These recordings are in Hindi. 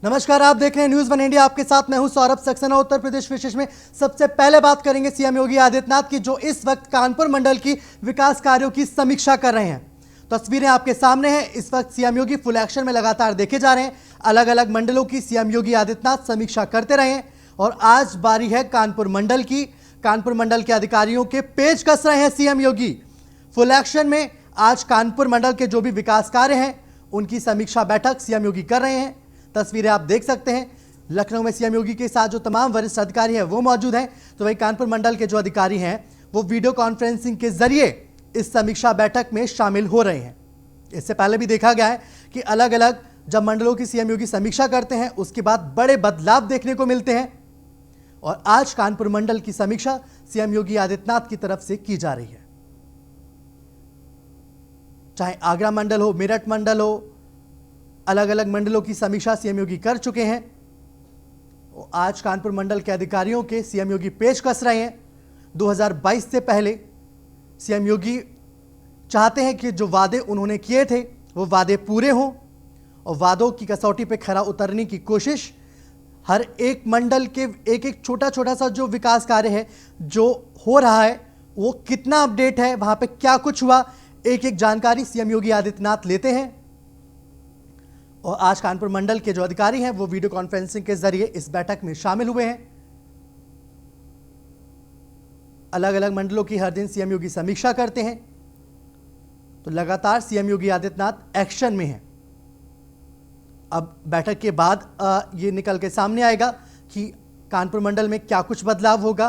नमस्कार, आप देख रहे हैं न्यूज़ वन इंडिया। आपके साथ मैं हूं सौरभ सक्सेना। उत्तर प्रदेश विशेष में सबसे पहले बात करेंगे सीएम योगी आदित्यनाथ की, जो इस वक्त कानपुर मंडल की विकास कार्यों की समीक्षा कर रहे हैं। तस्वीरें आपके सामने हैं। इस वक्त सीएम योगी फुल एक्शन में लगातार देखे जा रहे हैं। अलग अलग मंडलों की सीएम योगी आदित्यनाथ समीक्षा करते रहे हैं और आज बारी है कानपुर मंडल की। कानपुर मंडल के अधिकारियों के पेच कस रहे हैं सीएम योगी। फुल एक्शन में आज कानपुर मंडल के जो भी विकास कार्य हैं उनकी समीक्षा बैठक सीएम योगी कर रहे हैं। तस्वीरें आप देख सकते हैं। लखनऊ में सीएम योगी के साथ जो तमाम वरिष्ठ अधिकारी हैं वो मौजूद हैं, तो वहीं कानपुर मंडल के जो अधिकारी हैं वो वीडियो कॉन्फ्रेंसिंग के जरिए इस समीक्षा बैठक में शामिल हो रहे हैं। इससे पहले भी देखा गया है कि अलग अलग जब मंडलों की सीएम योगी समीक्षा करते हैं उसके बाद बड़े बदलाव देखने को मिलते हैं और आज कानपुर मंडल की समीक्षा सीएम योगी आदित्यनाथ की तरफ से की जा रही है। चाहे आगरा मंडल हो, मेरठ मंडल हो, अलग अलग मंडलों की समीक्षा सीएम योगी कर चुके हैं। आज कानपुर मंडल के अधिकारियों के सीएम योगी पेश कस रहे हैं। 2022 से पहले सीएम योगी चाहते हैं कि जो वादे उन्होंने किए थे वो वादे पूरे हों और वादों की कसौटी पे खरा उतरने की कोशिश। हर एक मंडल के एक एक छोटा छोटा सा जो विकास कार्य है जो हो रहा है वो कितना अपडेट है, वहां पे क्या कुछ हुआ, एक एक जानकारी सीएम योगी आदित्यनाथ लेते हैं। और आज कानपुर मंडल के जो अधिकारी हैं वो वीडियो कॉन्फ्रेंसिंग के जरिए इस बैठक में शामिल हुए हैं। अलग अलग मंडलों की हर दिन सीएम योगी समीक्षा करते हैं, तो लगातार सीएम योगी आदित्यनाथ एक्शन में हैं। अब बैठक के बाद ये निकल के सामने आएगा कि कानपुर मंडल में क्या कुछ बदलाव होगा,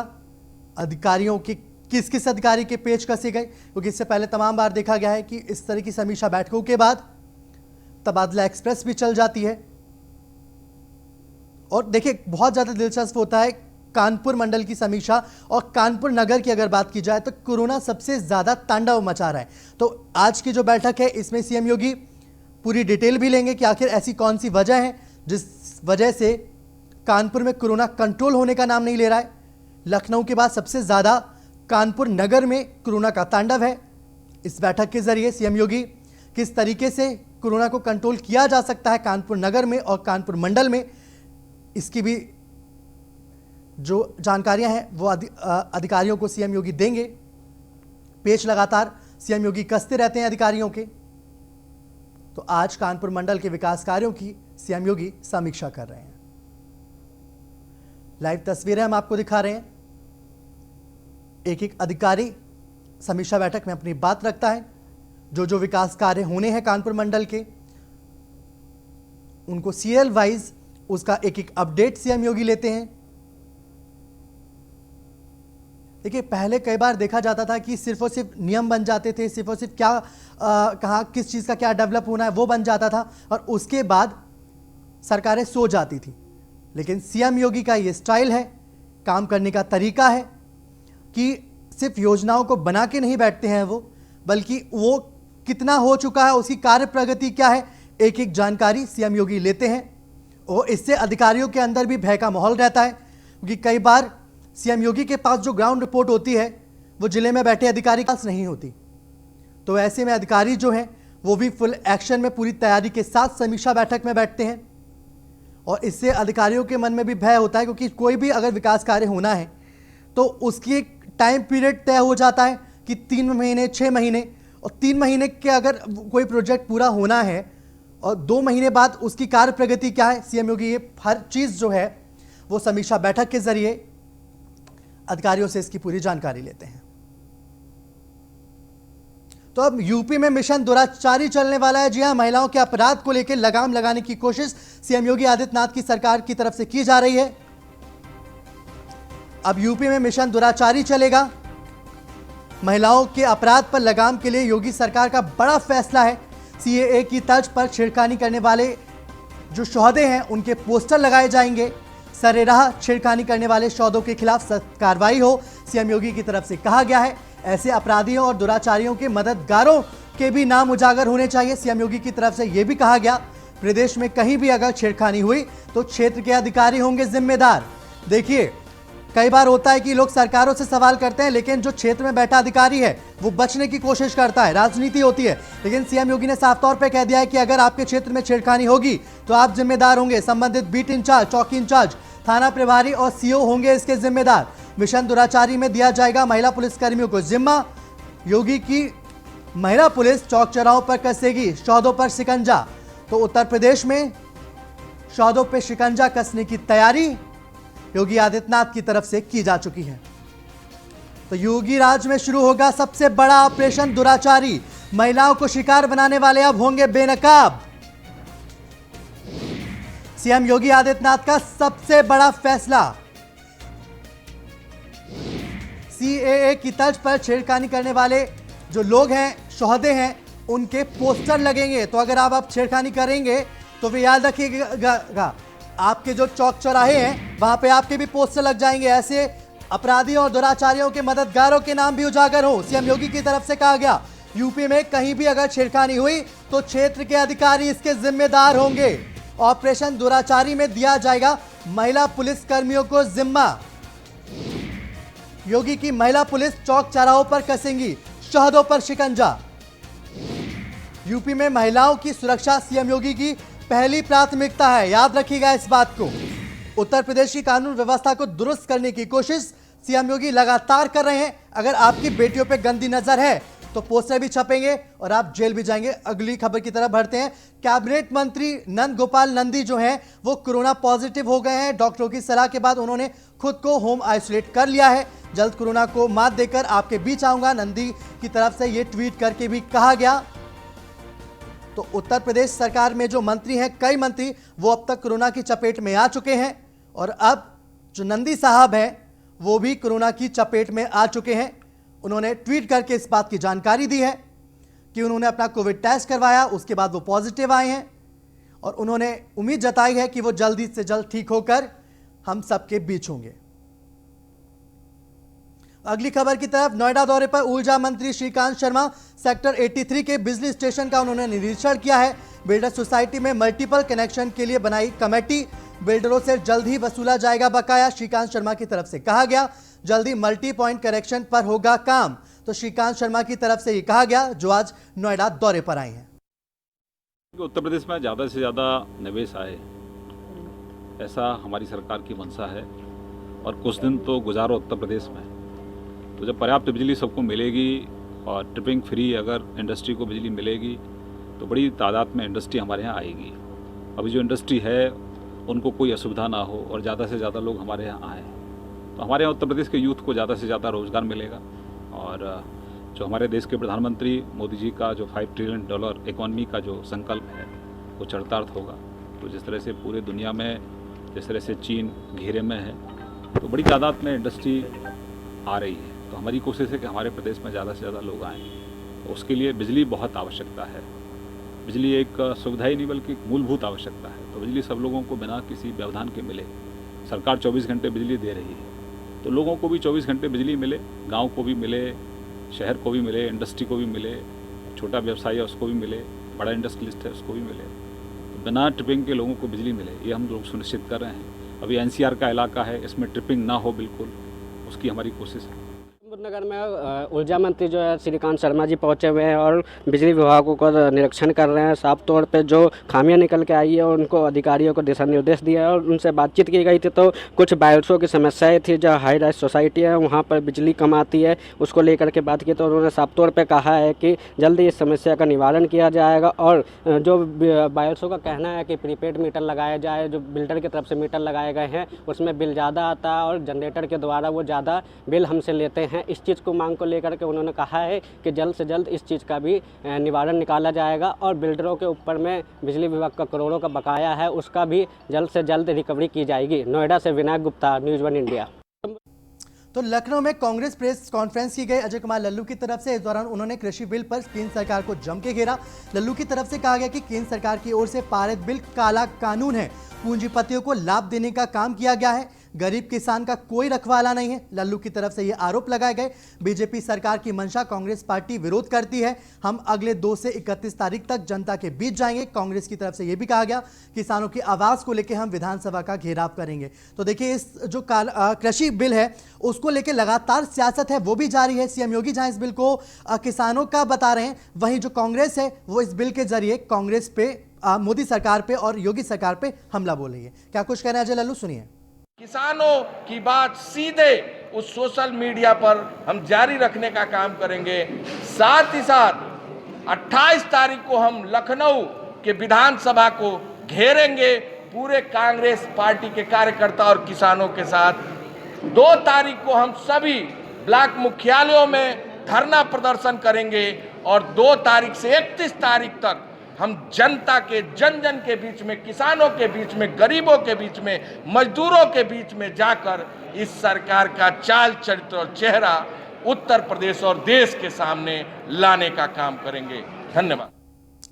अधिकारियों के किस किस अधिकारी के पेच कसे गए, क्योंकि इससे पहले तमाम बार देखा गया है कि इस तरह की समीक्षा बैठकों के बाद तबादला एक्सप्रेस भी चल जाती है। और देखिए, बहुत ज़्यादा दिलचस्प होता है कानपुर मंडल की समीक्षा और कानपुर नगर की अगर बात की जाए तो कोरोना सबसे ज़्यादा तांडव मचा रहा है। तो आज की जो बैठक है इसमें सीएम योगी पूरी डिटेल भी लेंगे कि आखिर ऐसी कौन सी वजह है जिस वजह से कानपुर में कोरोना कंट्रोल होने का नाम नहीं ले रहा है। लखनऊ के बाद सबसे ज़्यादा कानपुर नगर में कोरोना का तांडव है। इस बैठक के जरिए सीएम योगी किस तरीके से कोरोना को कंट्रोल किया जा सकता है कानपुर नगर में और कानपुर मंडल में, इसकी भी जो जानकारियां हैं वो अधिकारियों को सीएम योगी देंगे। पेच लगातार सीएम योगी कसते रहते हैं अधिकारियों के। तो आज कानपुर मंडल के विकास कार्यों की सीएम योगी समीक्षा कर रहे हैं। लाइव तस्वीरें हम आपको दिखा रहे हैं। एक एक अधिकारी समीक्षा बैठक में अपनी बात रखता है। जो जो विकास कार्य होने हैं कानपुर मंडल के उनको सीरियल वाइज उसका एक एक अपडेट सीएम योगी लेते हैं। देखिए, पहले कई बार देखा जाता था कि सिर्फ और सिर्फ नियम बन जाते थे, सिर्फ और सिर्फ क्या कहाँ किस चीज़ का क्या डेवलप होना है वो बन जाता था और उसके बाद सरकारें सो जाती थी। लेकिन सीएम योगी का ये स्टाइल है, काम करने का तरीका है कि सिर्फ योजनाओं को बना के नहीं बैठते हैं वो, बल्कि वो कितना हो चुका है, उसकी कार्य प्रगति क्या है, एक एक जानकारी सीएम योगी लेते हैं। और इससे अधिकारियों के अंदर भी भय का माहौल रहता है, क्योंकि कई बार सीएम योगी के पास जो ग्राउंड रिपोर्ट होती है वो जिले में बैठे अधिकारी के पास नहीं होती। तो ऐसे में अधिकारी जो हैं वो भी फुल एक्शन में पूरी तैयारी के साथ समीक्षा बैठक में बैठते हैं और इससे अधिकारियों के मन में भी भय होता है, क्योंकि कोई भी अगर विकास कार्य होना है तो उसकी एक टाइम पीरियड तय हो जाता है कि 3 महीने 6 महीने, और 3 महीने के अगर कोई प्रोजेक्ट पूरा होना है और 2 महीने बाद उसकी कार्य प्रगति क्या है, सीएम योगी ये हर चीज़ जो है वो समीक्षा बैठक के जरिए अधिकारियों से इसकी पूरी जानकारी लेते हैं। तो अब यूपी में मिशन दुराचारी चलने वाला है। जी हां, महिलाओं के अपराध को लेकर लगाम लगाने की कोशिश सीएम योगी आदित्यनाथ की सरकार की तरफ से की जा रही है। अब यूपी में मिशन दुराचारी चलेगा। महिलाओं के अपराध पर लगाम के लिए योगी सरकार का बड़ा फैसला है। सीएए की तर्ज पर छेड़खानी करने वाले जो शौदे हैं उनके पोस्टर लगाए जाएंगे। सरेराह छेड़खानी करने वाले शौदों के खिलाफ सख्त कार्रवाई हो, सीएम योगी की तरफ से कहा गया है। ऐसे अपराधियों और दुराचारियों के मददगारों के भी नाम उजागर होने चाहिए। सीएम योगी की तरफ से यह भी कहा गया, प्रदेश में कहीं भी अगर छेड़खानी हुई तो क्षेत्र के अधिकारी होंगे जिम्मेदार। देखिए, कई बार होता है कि लोग सरकारों से सवाल करते हैं, लेकिन जो क्षेत्र में बैठा अधिकारी है वो बचने की कोशिश करता है, राजनीति होती है। लेकिन सीएम योगी ने साफ तौर पे कह दिया है कि अगर आपके क्षेत्र में छेड़खानी होगी तो आप जिम्मेदार होंगे। संबंधित बीट इंचार्ज, चौकी इंचार्ज, थाना प्रभारी और सीओ होंगे इसके जिम्मेदार। मिशन दुराचारी में दिया जाएगा महिला पुलिस कर्मियों को जिम्मा। योगी की महिला पुलिस चौक चौराहों पर कसेगी शौदों पर शिकंजा। तो उत्तर प्रदेश में शौदों पर शिकंजा कसने की तैयारी योगी आदित्यनाथ की तरफ से की जा चुकी है। तो योगी राज में शुरू होगा सबसे बड़ा ऑपरेशन दुराचारी। महिलाओं को शिकार बनाने वाले अब होंगे बेनकाब। सीएम योगी आदित्यनाथ का सबसे बड़ा फैसला। सीएए की तर्ज पर छेड़खानी करने वाले जो लोग हैं, शोहदे हैं, उनके पोस्टर लगेंगे। तो अगर आप छेड़खानी करेंगे तो वे याद रखिएगा, आपके जो चौक चौराहे हैं वहां पे आपके भी पोस्टर लग जाएंगे। ऐसे अपराधियों और दुराचारियों के मददगारों के नाम भी उजागर हो। सीएम योगी की तरफ से कहा गया, यूपी में कहीं भी अगर छेड़खानी हुई तो क्षेत्र के अधिकारी इसके जिम्मेदार होंगे। ऑपरेशन दुराचारी में दिया जाएगा महिला पुलिस कर्मियों को जिम्मा। योगी की महिला पुलिस चौक चौराहों पर कसेंगी शहदों पर शिकंजा। यूपी में महिलाओं की सुरक्षा सीएम योगी की पहली प्राथमिकता है, याद रखिएगा इस बात को। उत्तर प्रदेश की कानून व्यवस्था को दुरुस्त करने की कोशिश सीएम योगी लगातार कर रहे हैं। अगर आपकी बेटियों पे गंदी नजर है तो पोस्टर भी छपेंगे और आप जेल भी जाएंगे। अगली खबर की तरफ बढ़ते हैं। कैबिनेट मंत्री नंद गोपाल नंदी जो हैं वो कोरोना पॉजिटिव हो गए हैं। डॉक्टरों की सलाह के बाद उन्होंने खुद को होम आइसोलेट कर लिया है। जल्द कोरोना को मात देकर आपके बीच आऊंगा, नंदी की तरफ से ये ट्वीट करके भी कहा गया। तो उत्तर प्रदेश सरकार में जो मंत्री हैं, कई मंत्री वो अब तक कोरोना की चपेट में आ चुके हैं और अब जो नंदी साहब हैं वो भी कोरोना की चपेट में आ चुके हैं। उन्होंने ट्वीट करके इस बात की जानकारी दी है कि उन्होंने अपना कोविड टेस्ट करवाया, उसके बाद वो पॉजिटिव आए हैं और उन्होंने उम्मीद जताई है कि वो जल्दी से जल्द ठीक होकर हम सबके बीच होंगे। अगली खबर की तरफ, नोएडा दौरे पर ऊर्जा मंत्री श्रीकांत शर्मा सेक्टर 83 के बिजली स्टेशन का उन्होंने निरीक्षण किया है। बिल्डर सोसाइटी में मल्टीपल कनेक्शन के लिए बनाई कमेटी, बिल्डरों से जल्द ही वसूला जाएगा बकाया। श्रीकांत शर्मा की तरफ से कहा गया जल्दी मल्टी पॉइंट करेक्शन पर होगा काम। तो श्रीकांत शर्मा की तरफ से ये कहा गया जो आज नोएडा दौरे पर आए हैं। उत्तर प्रदेश में ज़्यादा से ज़्यादा निवेश आए, ऐसा हमारी सरकार की मंशा है और कुछ दिन तो गुजारो उत्तर प्रदेश में। तो जब पर्याप्त बिजली सबको मिलेगी और ट्रिपिंग फ्री अगर इंडस्ट्री को बिजली मिलेगी तो बड़ी तादाद में इंडस्ट्री हमारे यहाँ आएगी। अभी जो इंडस्ट्री है उनको कोई असुविधा ना हो और ज़्यादा से ज़्यादा लोग हमारे यहाँ आएँ, तो हमारे यहाँ उत्तर प्रदेश के यूथ को ज़्यादा से ज़्यादा रोज़गार मिलेगा। और जो हमारे देश के प्रधानमंत्री मोदी जी का जो $5 ट्रिलियन इकॉनमी का जो संकल्प है वो चरितार्थ होगा। तो जिस तरह से पूरे दुनिया में, जिस तरह से चीन घेरे में है, तो बड़ी तादाद में इंडस्ट्री आ रही है। तो हमारी कोशिश है कि हमारे प्रदेश में ज़्यादा से ज़्यादा लोग आएँ। तो उसके लिए बिजली बहुत आवश्यकता है। बिजली एक सुविधा ही नहीं बल्कि एक मूलभूत आवश्यकता है। तो बिजली सब लोगों को बिना किसी व्यवधान के मिले। सरकार 24 घंटे बिजली दे रही है, तो लोगों को भी 24 घंटे बिजली मिले, गांव को भी मिले, शहर को भी मिले, इंडस्ट्री को भी मिले, छोटा व्यवसायी है उसको भी मिले, बड़ा इंडस्ट्रियलिस्ट है उसको भी मिले। तो बिना ट्रिपिंग के लोगों को बिजली मिले, ये हम लोग सुनिश्चित कर रहे हैं। अभी एनसीआर का इलाका है, इसमें ट्रिपिंग ना हो बिल्कुल, उसकी हमारी कोशिश है। नगर में ऊर्जा मंत्री जो है श्रीकांत शर्मा जी पहुंचे हुए हैं और बिजली विभागों को निरीक्षण कर रहे हैं। साफ तौर पे जो खामियां निकल के आई है उनको अधिकारियों को दिशा निर्देश दिया है और उनसे बातचीत की गई थी। तो कुछ बायर्सों की समस्याएं थी, जो हाई राइज सोसाइटी है वहां पर बिजली कम आती है, उसको लेकर के बात की। तो उन्होंने साफ तौर पर कहा है कि जल्दी इस समस्या का निवारण किया जाएगा। और जो बायर्सों का कहना है कि प्रीपेड मीटर लगाया जाए, जो बिल्डर की तरफ से मीटर लगाए गए हैं उसमें बिल ज़्यादा आता है और जनरेटर के द्वारा वो ज़्यादा बिल हमसे लेते हैं। इस चीज़ को मांग को लेकर के उन्होंने कहा है कि जल्द से जल्द इस चीज़ का भी निवारण निकाला जाएगा और बिल्डरों के ऊपर में बिजली विभाग का करोड़ों का बकाया है उसका भी जल्द से जल्द रिकवरी की जाएगी। नोएडा से विनायक गुप्ता, न्यूज़ 1 इंडिया। तो लखनऊ में कांग्रेस प्रेस कॉन्फ्रेंस की गई अजय कुमार लल्लू की तरफ से। इस दौरान उन्होंने कृषि बिल पर केंद्र सरकार को जम के घेरा। लल्लू की तरफ से कहा गया कि केंद्र सरकार की ओर से पारित बिल काला कानून है, पूंजीपतियों को लाभ देने का काम किया गया है। गरीब किसान का कोई रखवाला नहीं है। लल्लू की तरफ से ये आरोप लगाए गए। बीजेपी सरकार की मंशा कांग्रेस पार्टी विरोध करती है। हम अगले 2 से 31 तारीख तक जनता के बीच जाएंगे। कांग्रेस की तरफ से यह भी कहा गया किसानों की आवाज को लेकर हम विधानसभा का घेराव करेंगे। तो देखिए, इस जो कृषि बिल है उसको लेकर लगातार सियासत है वो भी जारी है। सीएम योगी जहां इस बिल को किसानों का बता रहे हैं, वहीं जो कांग्रेस है वो इस बिल के जरिए कांग्रेस पे, मोदी सरकार पे और योगी सरकार पे हमला बोल रही है। क्या कुछ कह रहे हैं अजय लल्लू, सुनिए। किसानों की बात सीधे उस सोशल मीडिया पर हम जारी रखने का काम करेंगे। साथ ही साथ 28 तारीख को हम लखनऊ के विधानसभा को घेरेंगे पूरे कांग्रेस पार्टी के कार्यकर्ता और किसानों के साथ। 2 तारीख को हम सभी ब्लॉक मुख्यालयों में धरना प्रदर्शन करेंगे और 2 तारीख से 31 तारीख तक हम जनता के, जन जन के बीच में, किसानों के बीच में, गरीबों के बीच में, मजदूरों के बीच में जाकर इस सरकार का चाल चरित्र और चेहरा उत्तर प्रदेश और देश के सामने लाने का काम करेंगे। धन्यवाद।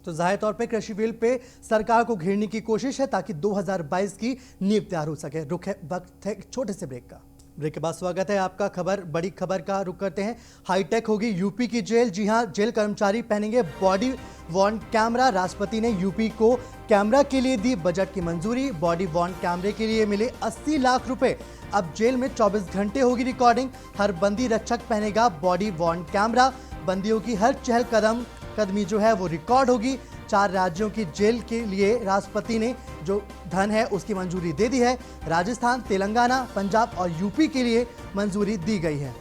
तो जाहिर तौर पे कृषि बिल पे सरकार को घेरने की कोशिश है ताकि 2022 की नींव तैयार हो सके। रुक है वक्त है छोटे से ब्रेक का। ब्रेक के बाद स्वागत है आपका। बड़ी खबर का रुख करते हैं। हाईटेक होगी यूपी की जेल। जी हां, जेल कर्मचारी पहनेंगे बॉडी वॉर्न कैमरा। राष्ट्रपति ने यूपी को कैमरा के लिए दी बजट की मंजूरी। बॉडी वॉर्न कैमरे के लिए मिले 80 लाख रुपए। अब जेल में 24 घंटे होगी रिकॉर्डिंग। हर बंदी रक्षक पहनेगा बॉडी वॉर्न कैमरा। बंदियों की हर चहल कदमी जो है वो रिकॉर्ड होगी। 4 राज्यों की जेल के लिए राष्ट्रपति ने जो धन है उसकी मंजूरी दे दी है। राजस्थान, तेलंगाना, पंजाब और यूपी के लिए मंजूरी दी गई है।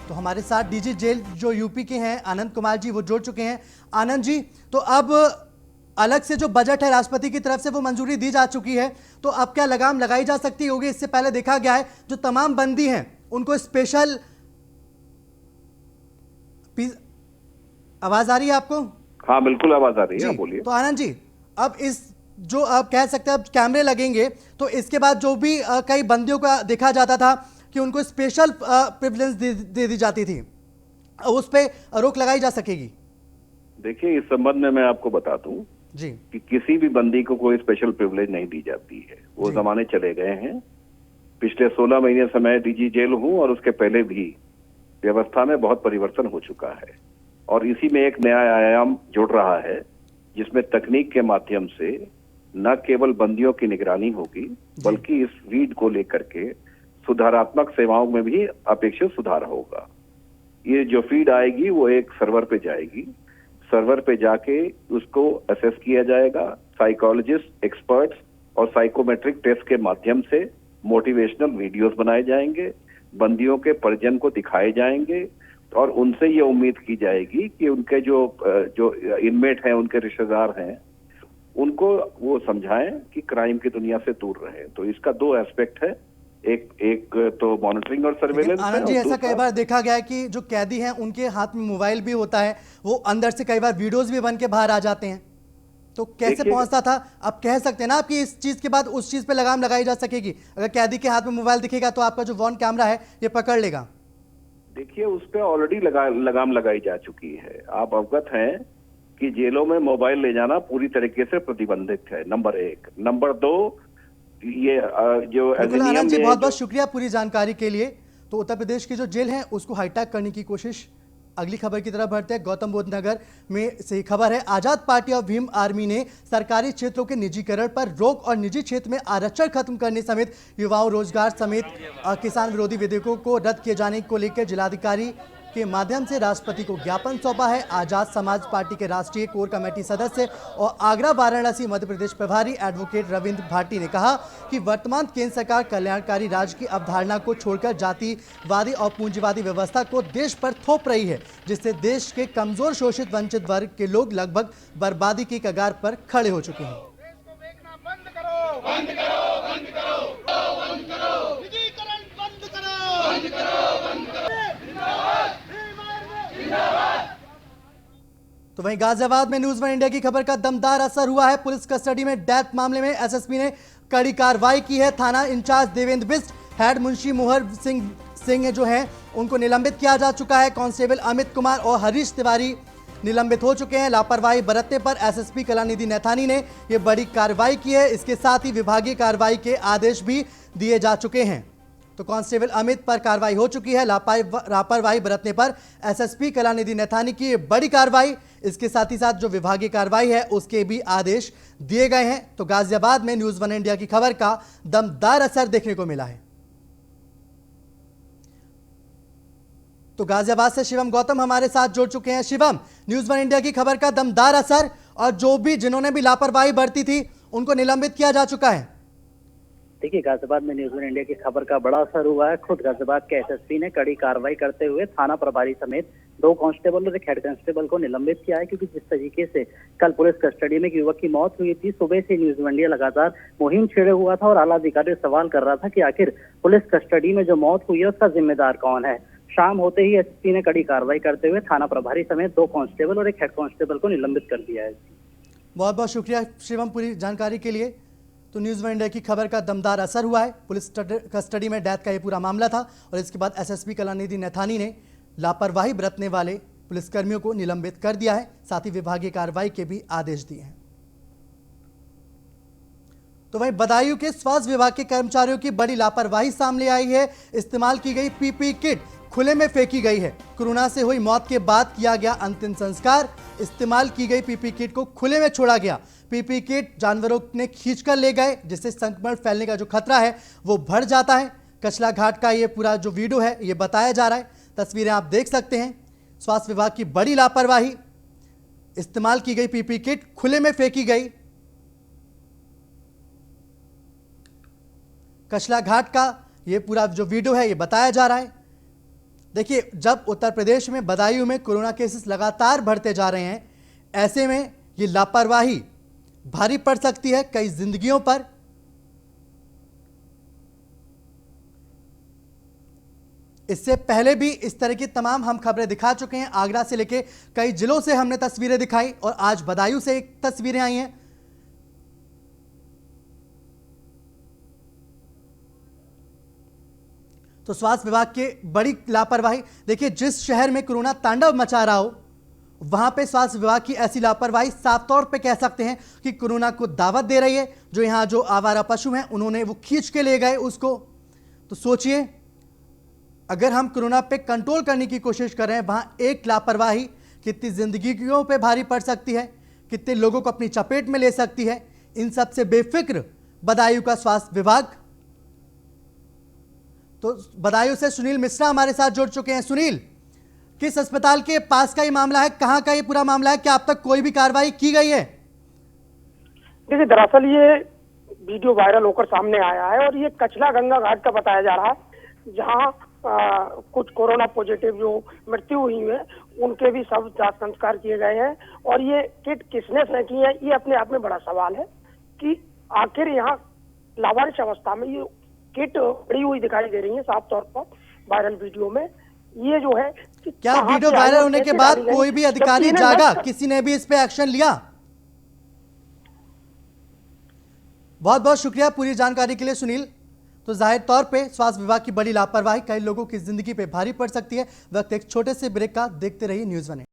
तो हमारे साथ डीजी जेल जो यूपी के हैं आनंद कुमार जी वो जुड़ चुके हैं। आनंद जी, तो अब अलग से जो बजट है राष्ट्रपति की तरफ से वो मंजूरी दी जा चुकी है, तो अब क्या लगाम लगाई जा सकती होगी? इससे पहले देखा गया है जो तमाम बंदी हैं उनको स्पेशल आवाज आ रही है आपको? हाँ बिल्कुल आवाज आ रही है, बोलिए। तो आनंद जी, अब इस जो आप कह सकते हैं अब कैमरे लगेंगे तो इसके बाद जो भी कई बंदियों का देखा जाता था कि उनको स्पेशल प्रिविलेज दे दी जाती थी, उस पे रोक लगाई जा सकेगी? देखिए, इस संबंध में मैं आपको बता दूं जी कि किसी भी बंदी को कोई स्पेशल प्रिविलेज नहीं दी जाती है। वो जमाने चले गए हैं। पिछले 16 महीने से मैं डीजी जेल हूं और उसके पहले भी व्यवस्था में बहुत परिवर्तन हो चुका है और इसी में एक नया आयाम जुड़ रहा है जिसमें तकनीक के माध्यम से न केवल बंदियों की निगरानी होगी बल्कि इस रीड को लेकर के सुधारात्मक सेवाओं में भी अपेक्षित सुधार होगा। ये जो फीड आएगी वो एक सर्वर पे जाएगी। सर्वर पे जाके उसको असेस किया जाएगा। साइकोलॉजिस्ट, एक्सपर्ट्स और साइकोमेट्रिक टेस्ट के माध्यम से मोटिवेशनल वीडियोस बनाए जाएंगे, बंदियों के परिजन को दिखाए जाएंगे और उनसे ये उम्मीद की जाएगी कि उनके जो इनमेट हैं, उनके रिश्तेदार हैं, उनको वो समझाएं कि क्राइम की दुनिया से दूर रहें। तो इसका 2 एस्पेक्ट है, एक तो मॉनिटरिंग और सर्वेलेंस। आनंद जी, ऐसा कई बार देखा गया है कि जो कैदी हैं उनके हाथ में मोबाइल भी होता है, वो अंदर से कई बार वीडियोस भी बन के बाहर आ जाते हैं, तो कैसे पहुंचता था? आप कह सकते हैं ना आपकी इस चीज के बाद उस चीज पे लगाम लगाई जा सकेगी? अगर कैदी के हाथ में मोबाइल दिखेगा तो आपका जो वॉर्न कैमरा है ये पकड़ लेगा। देखिए, उस पर ऑलरेडी लगाम लगाई जा चुकी है। आप अवगत हैं कि जेलों में मोबाइल ले जाना पूरी तरीके से प्रतिबंधित है, नंबर 1। नंबर 2, ये जो आनंद जी बहुत बहुत शुक्रिया पूरी जानकारी के लिए। तो उत्तर प्रदेश की जो जेल है उसको हाईटेक करने की कोशिश। अगली खबर की तरफ बढ़ते हैं। गौतम बुद्ध नगर में से खबर है, आजाद पार्टी और भीम आर्मी ने सरकारी क्षेत्रों के निजीकरण पर रोक और निजी क्षेत्र में आरक्षण खत्म करने समेत युवाओं रोजगार समेत किसान विरोधी विधेयकों को रद्द किए जाने को लेकर जिलाधिकारी के माध्यम से राष्ट्रपति को ज्ञापन सौंपा है। आजाद समाज पार्टी के राष्ट्रीय कोर कमेटी सदस्य और आगरा वाराणसी मध्य प्रदेश प्रभारी एडवोकेट रविंद्र भाटी ने कहा कि वर्तमान केंद्र सरकार कल्याणकारी राज्य की अवधारणा को छोड़कर जातिवादी और पूंजीवादी व्यवस्था को देश पर थोप रही है, जिससे देश के कमजोर, शोषित, वंचित वर्ग के लोग लगभग बर्बादी की कगार पर खड़े हो चुके हैं। तो वहीं गाजियाबाद में न्यूज़ 1 इंडिया की खबर का दमदार असर हुआ है। पुलिस कस्टडी में डेथ मामले में एसएसपी ने कड़ी कार्रवाई की है। थाना इंचार्ज देवेंद्र बिस्ट, हेड मुंशी मोहर सिंह जो हैं उनको निलंबित किया जा चुका है। कांस्टेबल अमित कुमार और हरीश तिवारी निलंबित हो चुके हैं। लापरवाही बरतने पर एसएसपी कलानिधि नैथानी ने यह बड़ी कार्रवाई की है। इसके साथ ही विभागीय कार्रवाई के आदेश भी दिए जा चुके हैं। तो कांस्टेबल अमित पर कार्रवाई हो चुकी है। लापरवाही बरतने पर एसएसपी कलानिधि नैथानी की बड़ी कार्रवाई, इसके साथ ही साथ जो विभागीय कार्रवाई है उसके भी आदेश दिए गए हैं। तो गाजियाबाद में न्यूज़ वन इंडिया की खबर का दमदार असर देखने को मिला है। तो गाजियाबाद से शिवम गौतम हमारे साथ जुड़ चुके हैं। शिवम, न्यूज़ वन इंडिया की खबर का दमदार असर, और जिन्होंने भी लापरवाही बरती थी उनको निलंबित किया जा चुका है। देखिए, गाजियाबाद में न्यूज़ वन इंडिया की खबर का बड़ा असर हुआ है। खुद गाजियाबाद के एसएसपी ने कड़ी कार्रवाई करते हुए थाना प्रभारी समेत 2 कांस्टेबल और 1 हेड कांस्टेबल को निलंबित किया है, क्योंकि जिस तरीके से कल पुलिस कस्टडी में एक युवक की मौत हुई थी, सुबह से न्यूज़ वन इंडिया लगातार मुहिम छेड़े हुआ था और आला अधिकारी सवाल कर रहा था कि आखिर पुलिस कस्टडी में जो मौत हुई है उसका जिम्मेदार कौन है। शाम होते ही एसपी ने कड़ी कार्रवाई करते हुए थाना प्रभारी समेत 2 कांस्टेबल और 1 हेड कांस्टेबल को निलंबित कर दिया है। बहुत बहुत शुक्रिया शिवम पूरी जानकारी के लिए। तो न्यूज़ वन इंडिया की खबर का दमदार असर हुआ है। पुलिस कस्टडी में डेथ का ये पूरा मामला था और इसके बाद एसएसपी कलानिधि नैथानी ने लापरवाही बरतने वाले पुलिसकर्मियों को निलंबित कर दिया है, साथ ही विभागीय कार्रवाई के भी आदेश दिए हैं। तो वहीं बदायूं के स्वास्थ्य विभाग के कर्मचारियों की बड़ी लापरवाही सामने आई है। इस्तेमाल की गई पीपीई किट खुले में फेंकी गई है। कोरोना से हुई मौत के बाद किया गया अंतिम संस्कार। इस्तेमाल की गई पीपीई किट को खुले में छोड़ा गया। पीपीई किट जानवरों ने खींचकर ले गए, जिससे संक्रमण फैलने का जो खतरा है वो बढ़ जाता है। कचला घाट का ये पूरा जो वीडियो है ये बताया जा रहा है, तस्वीरें आप देख सकते हैं। स्वास्थ्य विभाग की बड़ी लापरवाही, इस्तेमाल की गई पीपीई किट खुले में फेंकी गई। कचला घाट का ये पूरा जो वीडियो है ये बताया जा रहा है। देखिए, जब उत्तर प्रदेश में बदायूं में कोरोना केसेस लगातार बढ़ते जा रहे हैं, ऐसे में ये लापरवाही भारी पड़ सकती है कई जिंदगियों पर। इससे पहले भी इस तरह की तमाम हम खबरें दिखा चुके हैं। आगरा से लेके कई जिलों से हमने तस्वीरें दिखाई और आज बदायूं से एक तस्वीरें आई हैं। तो स्वास्थ्य विभाग के बड़ी लापरवाही, देखिए जिस शहर में कोरोना तांडव मचा रहा हो वहां पे स्वास्थ्य विभाग की ऐसी लापरवाही साफ तौर पे कह सकते हैं कि कोरोना को दावत दे रही है। जो यहां जो आवारा पशु हैं उन्होंने वो खींच के ले गए उसको। तो सोचिए, अगर हम कोरोना पे कंट्रोल करने की कोशिश कर रहे हैं, वहां एक लापरवाही कितनी जिंदगियों पे भारी पड़ सकती है, कितने लोगों को अपनी चपेट में ले सकती है। इन सब से बेफिक्र बदायूं का स्वास्थ्य विभाग। तो बदायूं से सुनील मिश्रा हमारे साथ जुड़ चुके हैं। सुनील, किस अस्पताल के पास का ये मामला है, कहां का ये पूरा मामला है, क्या अब तक कोई भी कार्रवाई की गई है? देखिए, दरअसल ये वीडियो वायरल होकर सामने आया है और ये कचला गंगा घाट का बताया जा रहा है, जहां कुछ कोरोना पॉजिटिव जो मृत्यु हुई है उनके भी सब जांच संस्कार किए गए हैं। और ये किट किसने फेंकी है, ये अपने आप में बड़ा सवाल है कि आखिर यहाँ लावारिश अवस्था में ये किट पड़ी हुई दिखाई दे रही है साफ तौर पर वायरल वीडियो में। ये जो है कि क्या वीडियो वायरल होने के बाद कोई भी अधिकारी जागा, किसी ने भी इस पे एक्शन लिया? बहुत बहुत शुक्रिया पूरी जानकारी के लिए सुनील। तो जाहिर तौर पे स्वास्थ्य विभाग की बड़ी लापरवाही कई लोगों की जिंदगी पे भारी पड़ सकती है। वक्त एक छोटे से ब्रेक का, देखते रहिए न्यूज़ वन।